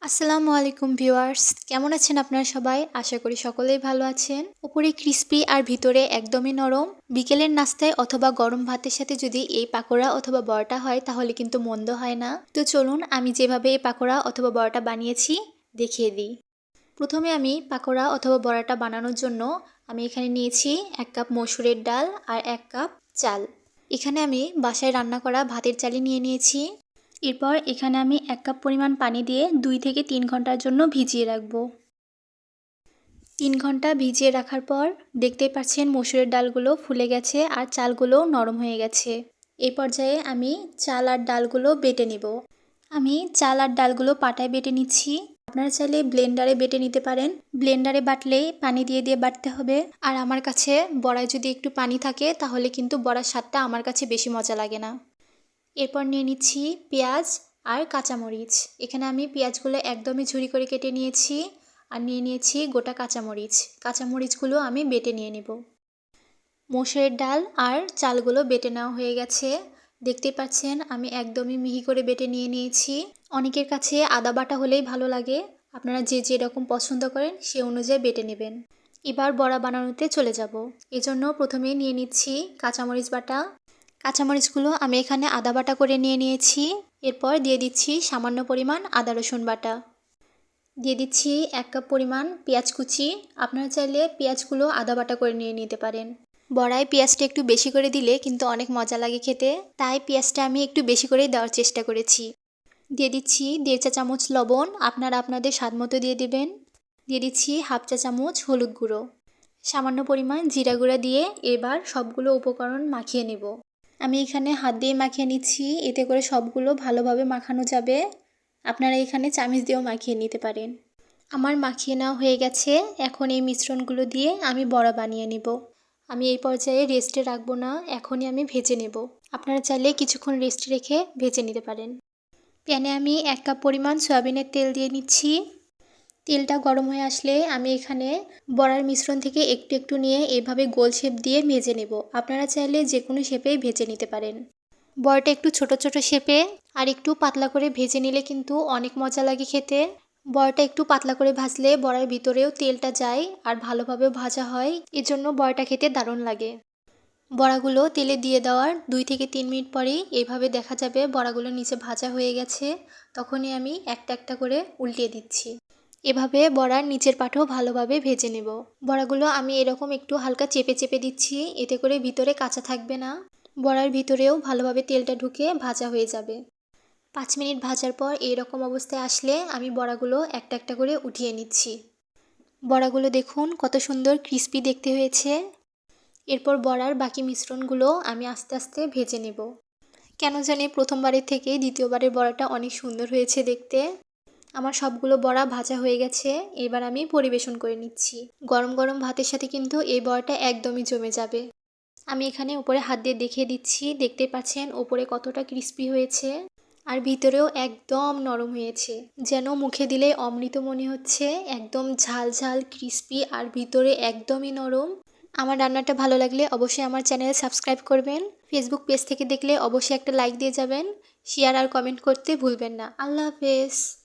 আসসালামু আলাইকুম ভিউয়ার্স, কেমন আছেন আপনারা সবাই? আশা করি সকলেই ভালো আছেন। উপরে ক্রিস্পি আর ভিতরে একদমই নরম। বিকেলের নাস্তায় অথবা গরম ভাতের সাথে যদি এই পাকোড়া অথবা বড়াটা হয় তাহলে কিন্তু মন্দ হয় না। তো চলুন আমি যেভাবে এই পাকোড়া অথবা বড়াটা বানিয়েছি দেখিয়ে দিই। প্রথমে আমি পাকোড়া অথবা বড়াটা বানানোর জন্য আমি এখানে নিয়েছি 1 কাপ মসুরের ডাল আর 1 কাপ চাল। এখানে আমি বাসায় রান্না করা ভাতের চালই নিয়ে নিয়েছি। এরপর এখানে আমি 1 কাপ পরিমাণ পানি দিয়ে 2 থেকে 3 ঘন্টার জন্য ভিজিয়ে রাখবো। 3 ঘন্টা ভিজিয়ে রাখার পর দেখতেই পাচ্ছেন মসুরের ডালগুলো ফুলে গেছে আর চালগুলো নরম হয়ে গেছে। এই পর্যায়ে আমি চাল আর ডালগুলো বেটে নিব। আমি চাল আর ডালগুলো পাটায় বেটে নিচ্ছি। আপনারা চাইলে ব্লেন্ডারে বেটে নিতে পারেন। ব্লেন্ডারে বাটলে পানি দিয়ে দিয়ে বাটতে হবে। আর আমার কাছে বড়ায় যদি একটু পানি থাকে তাহলে কিন্তু বড়ার স্বাদটা আমার কাছে বেশি মজা লাগে না। এরপর নিয়ে নিচ্ছি পেঁয়াজ আর কাঁচামরিচ। এখানে আমি পেঁয়াজগুলো একদমই ঝুরি করে কেটে নিয়েছি আর নিয়ে নিয়েছি গোটা কাঁচামরিচ। কাঁচামরিচগুলো আমি বেটে নিয়ে নেব। মসুরের ডাল আর চালগুলো বেটে নেওয়া হয়ে গেছে। দেখতেই পাচ্ছেন আমি একদমই মিহি করে বেটে নিয়ে নিয়েছি। অনেকের কাছে আদা বাটা হলেই ভালো লাগে। আপনারা যে যেরকম পছন্দ করেন সে অনুযায়ী বেটে নেবেন। এবার বড়া বানানোতে চলে যাব। এজন্য প্রথমে নিয়ে নিচ্ছি কাঁচামরিচ বাটা। কাঁচামরিচগুলো আমি এখানে আদা বাটা করে নিয়ে নিয়েছি। এরপর দিয়ে দিচ্ছি সামান্য পরিমাণ আদা রসুন বাটা। দিয়ে দিচ্ছি 1 কাপ পরিমাণ পেঁয়াজ কুচি। আপনারা চাইলে পেঁয়াজগুলো আদা বাটা করে নিয়ে নিতে পারেন। বড়ায় পেঁয়াজটা একটু বেশি করে দিলে কিন্তু অনেক মজা লাগে খেতে, তাই পেঁয়াজটা আমি একটু বেশি করেই দেওয়ার চেষ্টা করেছি। দিয়ে দিচ্ছি 1.5 চা চামচ লবণ, আপনারা আপনাদের স্বাদ মতো দিয়ে দেবেন। দিয়ে দিচ্ছি 1/2 চা চামচ হলুদ গুঁড়ো, সামান্য পরিমাণ জিরা গুঁড়া দিয়ে এবার সবগুলো উপকরণ মাখিয়ে নেব। আমি এখানে হাত দিয়ে মাখিয়ে নিচ্ছি, এতে করে সবগুলো ভালোভাবে মাখানো যাবে। আপনারা এখানে চামচ দিয়েও মাখিয়ে নিতে পারেন। আমার মাখিয়ে নেওয়া হয়ে গেছে। এখন এই মিশ্রণগুলো দিয়ে আমি বড়া বানিয়ে নেব। আমি এই পর্যায়ে রেস্টে রাখবো না, এখনই আমি ভেজে নেব। আপনারা চাইলে কিছুক্ষণ রেস্টে রেখে ভেজে নিতে পারেন। প্যানে আমি 1 কাপ পরিমাণ সয়াবিনের তেল দিয়ে নিচ্ছি। তেলটা গরম হয়ে আসলে আমি এখানে বড়ার মিশ্রণ থেকে একটু একটু নিয়ে এভাবে গোল শেপ দিয়ে ভেজে নেব। আপনারা চাইলে যে কোনো শেপেই ভেজে নিতে পারেন। বড়াটা একটু ছোট ছোট শেপে আর একটু পাতলা করে ভেজে নিলে কিন্তু অনেক মজা লাগে খেতে। বড়াটা একটু পাতলা করে ভাজলে বড়ার ভিতরেও তেলটা যায় আর ভালোভাবেও ভাজা হয়, এজন্য বড়াটা খেতে দারুণ লাগে। বড়াগুলো তেলে দিয়ে দেওয়ার 2 থেকে 3 মিনিট পরেই এইভাবে দেখা যাবে বড়াগুলো নিচে ভাজা হয়ে গেছে। তখনই আমি একটা একটা করে উল্টিয়ে দিচ্ছি। এভাবে বড়ার নিচের পাটও ভালোভাবে ভেজে নেব। বড়াগুলো আমি এরকম একটু হালকা চেপে চেপে দিচ্ছি, এতে করে ভিতরে কাঁচা থাকবে না। বড়ার ভিতরেও ভালোভাবে তেলটা ঢুকে ভাজা হয়ে যাবে। 5 মিনিট ভাজার পর এইরকম অবস্থায় আসলে আমি বড়াগুলো একটা একটা করে উঠিয়ে নিচ্ছি। বড়াগুলো দেখুন কত সুন্দর ক্রিস্পি দেখতে হয়েছে। এরপর বড়ার বাকি মিশ্রণগুলো আমি আস্তে আস্তে ভেজে নেব। কেন জানি প্রথমবারের থেকে দ্বিতীয়বারের বড়াটা অনেক সুন্দর হয়েছে দেখতে। আমার সবগুলো বড়া ভাজা হয়ে গেছে। এবার আমি পরিবেশন করে নিচ্ছি। গরম গরম ভাতের সাথে কিন্তু এই বড়াটা একদমই জমে যাবে। আমি এখানে উপরে হাত দিয়ে দেখিয়ে দিচ্ছি, দেখতে পাচ্ছেন উপরে কতটা ক্রিস্পি হয়েছে আর ভিতরেও একদম নরম হয়েছে, যেন মুখে দিলে অমৃত মনে হচ্ছে। একদম ঝাল ঝাল ক্রিস্পি আর ভিতরে একদমই নরম। আমার রান্নাটা ভালো লাগলে অবশ্যই আমার চ্যানেল সাবস্ক্রাইব করবেন। ফেসবুক পেজ থেকে দেখলে অবশ্যই একটা লাইক দিয়ে যাবেন। শেয়ার আর কমেন্ট করতে ভুলবেন না। আল্লাহ হাফেজ।